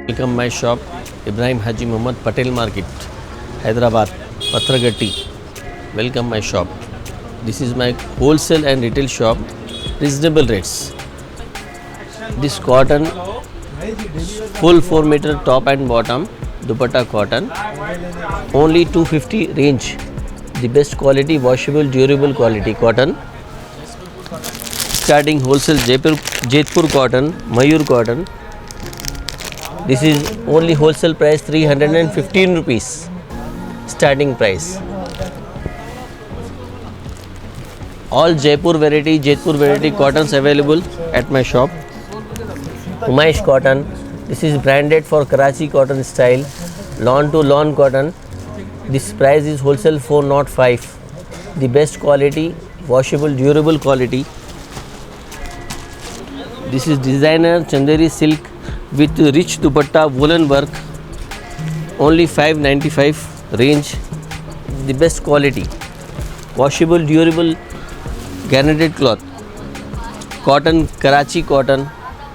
Welcome my shop, Ibrahim Haji Muhammad Patel Market, Hyderabad, Patragatti. Welcome my shop. This is my wholesale and retail shop, reasonable rates. This cotton, full 4 meter top and bottom, dupatta cotton, only 250 range. The best quality, washable, durable quality cotton. Starting wholesale Jaipur cotton, Mayur cotton. This is only wholesale price 315 rupees. Starting price. All Jaipur variety cottons available at my shop. Umaish cotton. This is branded for Karachi cotton style. Lawn to lawn cotton. This price is wholesale 405. The best quality, washable, durable quality. This is designer Chanderi silk with rich dupatta woolen work. Only 595 range. The best quality. Washable, durable, garneted cloth. Cotton, Karachi cotton.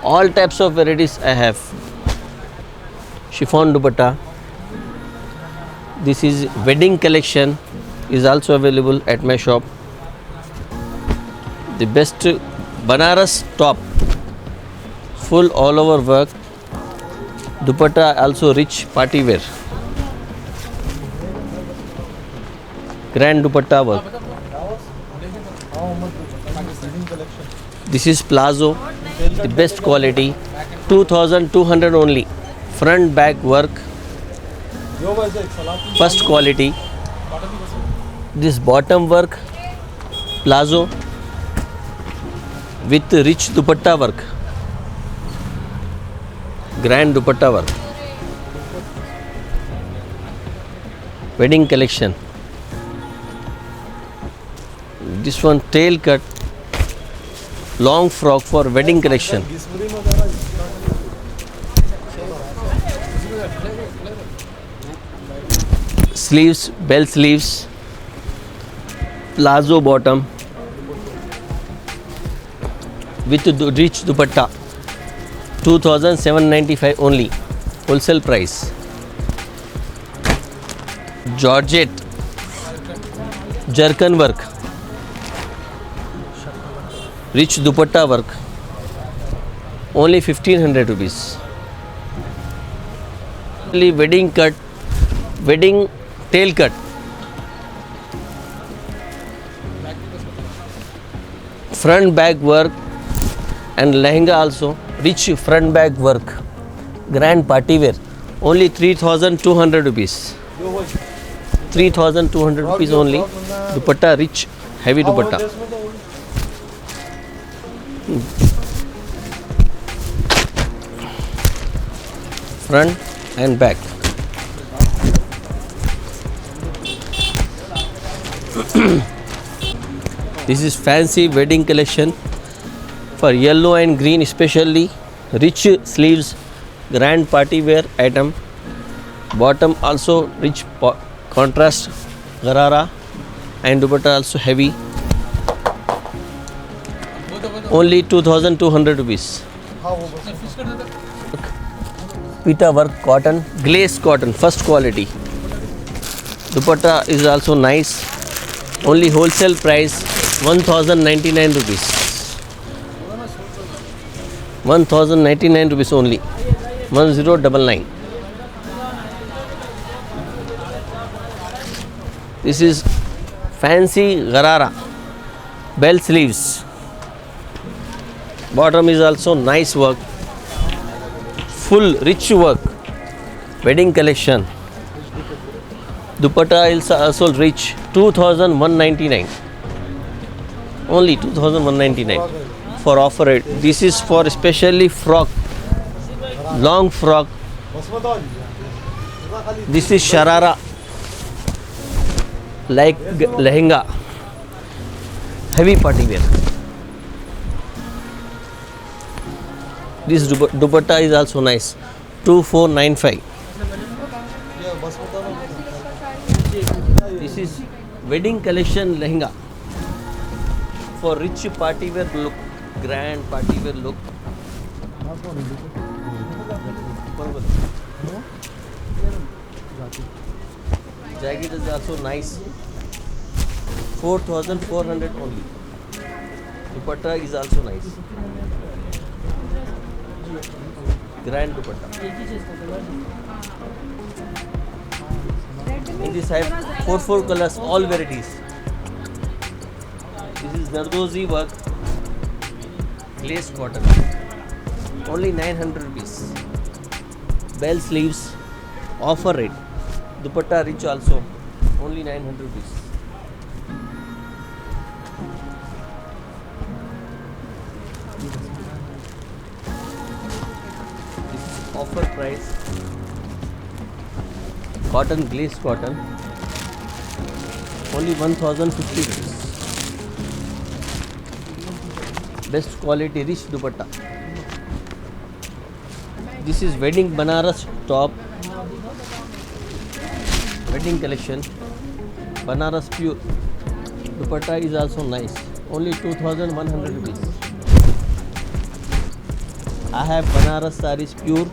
All types of varieties I have. Chiffon dupatta. This is wedding collection is also available at my shop. The best Banaras top. Full all over work. Dupatta also rich party wear. Grand dupatta work. This is Plazo, the best quality, 2200 only. Front back work, first quality. This bottom work, Plazo with rich dupatta work. Grand dupatta work. Wedding collection. This one tail cut, long frock for wedding collection. Sleeves, bell sleeves, plazo bottom with rich dupatta. 2795 only, wholesale price. Georgette, jerkin work, rich dupatta work, only 1500 rupees. Wedding cut, wedding tail cut. Front back work and lehenga also. Rich front bag work, grand party wear, only 3200 rupees. 3200 rupees only. Dupatta rich, heavy dupatta. Front and back. This is fancy wedding collection. For yellow and green especially, rich sleeves, grand party wear item. Bottom also rich contrast, garara, and dupatta also heavy. Only 2200 rupees. Pita work cotton, glaze cotton, first quality. Dupatta is also nice. Only wholesale price 1099 rupees. 1099 rupees only. 1099. This is fancy garara, bell sleeves. Bottom is also nice work. Full rich work. Wedding collection. Dupatta is also rich. 2199. Only 2199. For offer rate. This is for especially frock, long frock. This is sharara, like lehenga, heavy party wear. This dupatta is also nice, 2495. This is wedding collection lehenga for rich party wear look. Grand party wear look. Jacket is also nice. 4,400 only. Dupatta is also nice. Grand dupatta. In this I have four colors, all varieties. This is Zardozi work, glaze cotton. Only 900 rupees. Bell sleeves, offer rate. Dupatta rich also, only 900 rupees. This is offer price. Cotton, glaze cotton, only 1050 rupees. Best quality rich dupatta. This is wedding Banaras top, wedding collection, Banaras pure. Dupatta is also nice, only 2100 rupees. I have Banaras sarees pure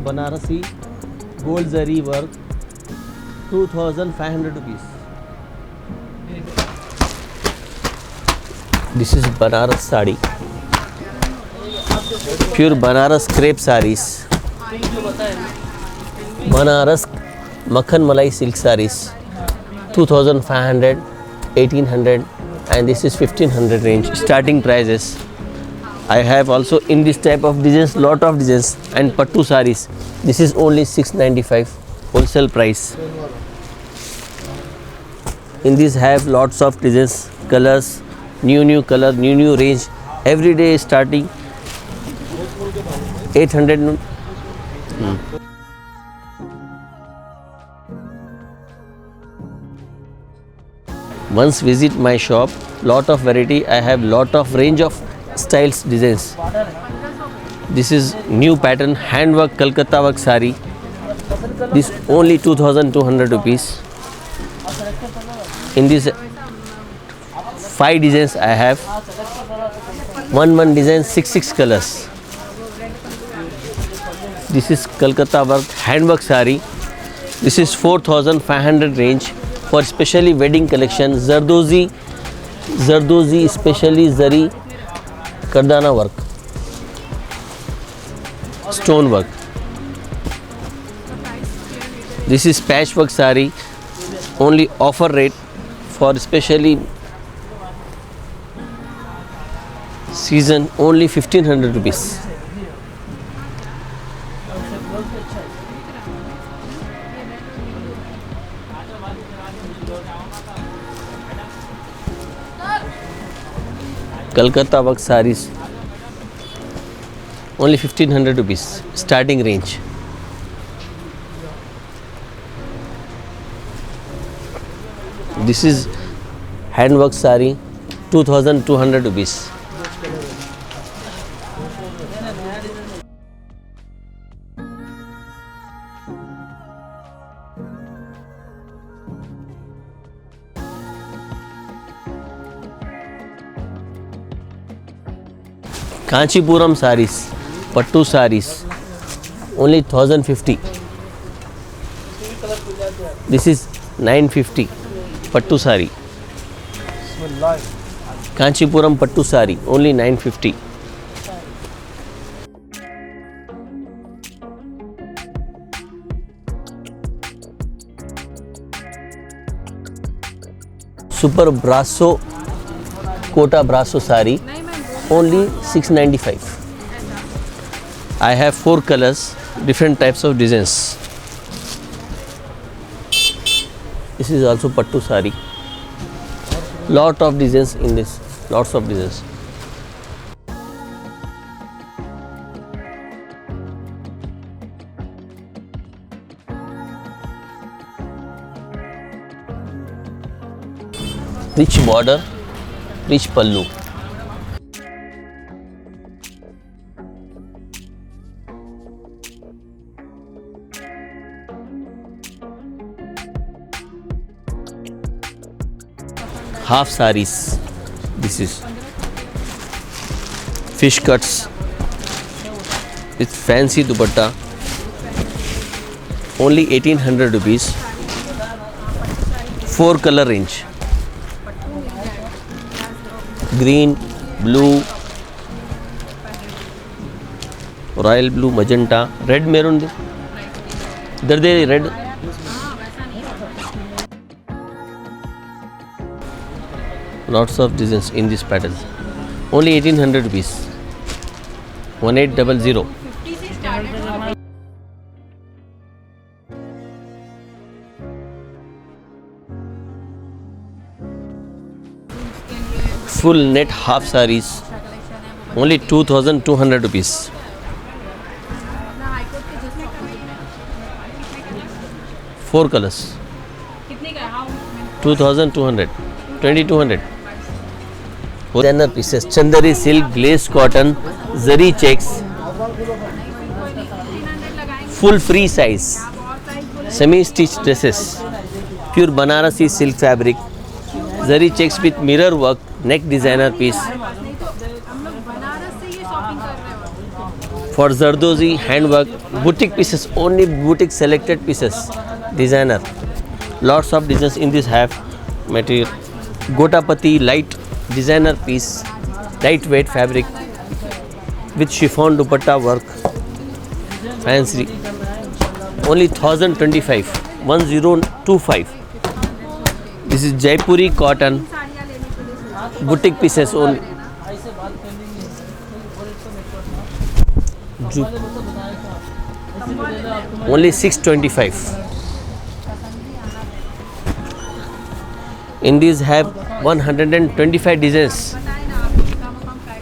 Banarasi, gold zari work, 2500 rupees. This is Banaras sari, pure Banaras crepe sarees, Banaras Makhan Malai silk sarees, 2500, 1800, and this is 1500 range starting prices. I have also in this type of designs, lot of designs, and pattu sarees. This is only 695 wholesale price. In this have lots of designs, colors, new color, new range. Every day is starting 800. Once visit my shop, lot of variety. I have lot of range of styles, designs. This is new pattern, handwork Kolkata work sari. This only 2200 rupees. In this 5 designs I have. One design, 6 colors. This is Kolkata work handwork sari. This is 4500 range for specially wedding collection. Zardozi specially zari Kardana work, stone work. This is patchwork sari, only offer rate for specially season, only 1500 rupees. Kolkata work sarees, only 1500 rupees starting range. This is handwork sari, 2200 rupees. Kanchipuram sarees, pattu sarees, only 1050. This is 950 pattu sari. Kanchipuram pattu sari, only 950. Super Brasso Kota Brasso sari, only 695. I have 4 colors, different types of designs. This is also pattu sari. Lot of designs in this, lots of designs. Rich border, rich pallu. Half sarees. This is fish cuts, It's fancy dupatta. Only 1800 rupees. 4 color range. Green, blue, royal blue, magenta, red maroon. इधर दे red. Lots of designs in this pattern. Only 1800 rupees. 1800. Full net half sarees. Only 2200 rupees. Four colors. 2200. 2200. Designer pieces, chandari silk, glaze cotton, zari checks, full free size, semi-stitched dresses, pure Banarasi silk fabric, zari checks with mirror work, neck designer piece. For Zardozi handwork, boutique pieces, only boutique selected pieces, designer. Lots of designs in this have material. Gotapati light designer piece, lightweight fabric with chiffon dupatta work, fancy. Only 1025, 1025. This is Jaipuri cotton, boutique pieces only. Only 625. In these have 125 designs,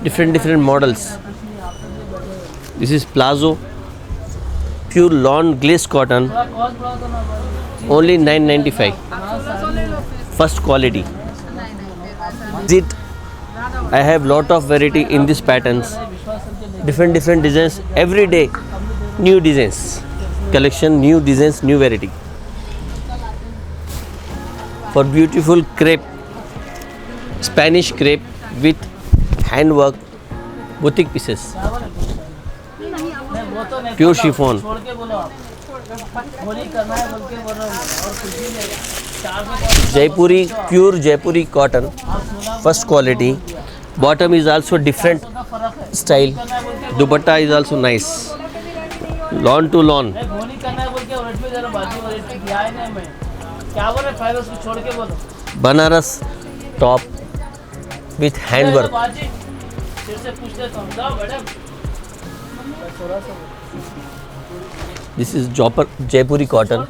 different models. This is Plazo, pure lawn glaze cotton, only 995. First quality. I have lot of variety in these patterns, different designs every day, new designs, collection, new designs, new variety. For beautiful crepe, Spanish crepe with handwork, boutique pieces, pure chiffon. Jaipuri, pure Jaipuri cotton, first quality. Bottom is also different style. Dupatta is also nice. Lawn to lawn. Banaras top with handwork. This is Jaipuri cotton.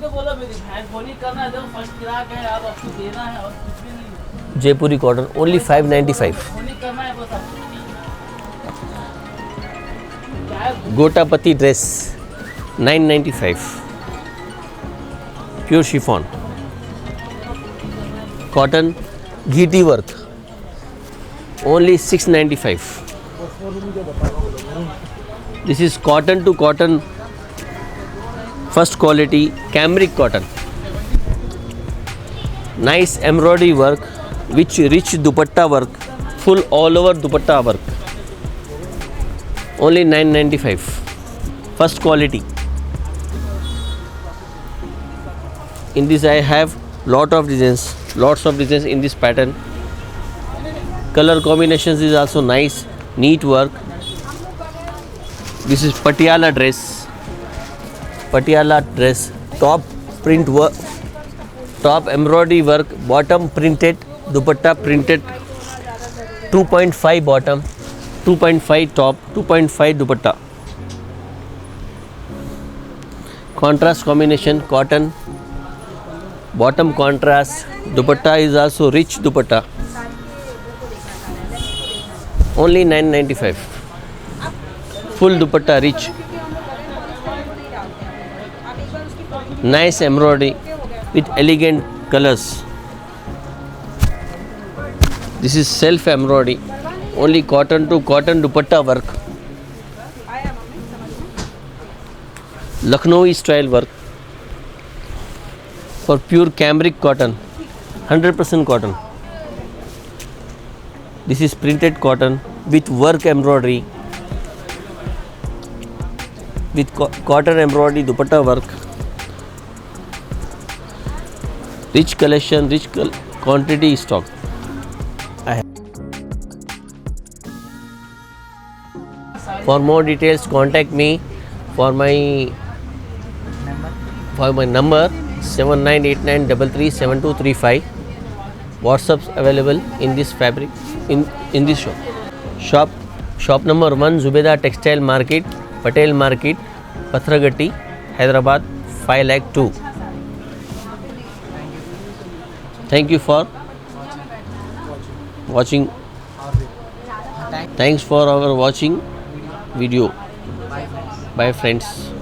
Jaipuri cotton only 595. Gotapati dress 995. Pure chiffon. Cotton ghiti work only 695. This is cotton to cotton, first quality cambric cotton. Nice embroidery work with rich dupatta work, full all over dupatta work. Only 995. First quality. In this I have lots of designs in this pattern. Color combinations is also nice, neat work. This is Patiala dress, top print work, top embroidery work, bottom printed, dupatta printed, 2.5 bottom, 2.5 top, 2.5 dupatta. Contrast combination, cotton, bottom contrast, dupatta is also rich dupatta. Only 995. Full dupatta rich. Nice embroidery with elegant colors. This is self embroidery. Only cotton to cotton dupatta work. Lucknowi style work. For pure cambric cotton, 100% cotton. This is printed cotton with work embroidery. with cotton embroidery dupatta work. Rich collection, rich quantity stock. I have. For more details, contact me for my number 7989337235. WhatsApps available in this fabric in this shop. Shop number 1, Zubeda Textile Market, Patel Market, Pathragatti, Hyderabad 5,02,000. Thank you for watching. Thanks for our watching video. Bye friends.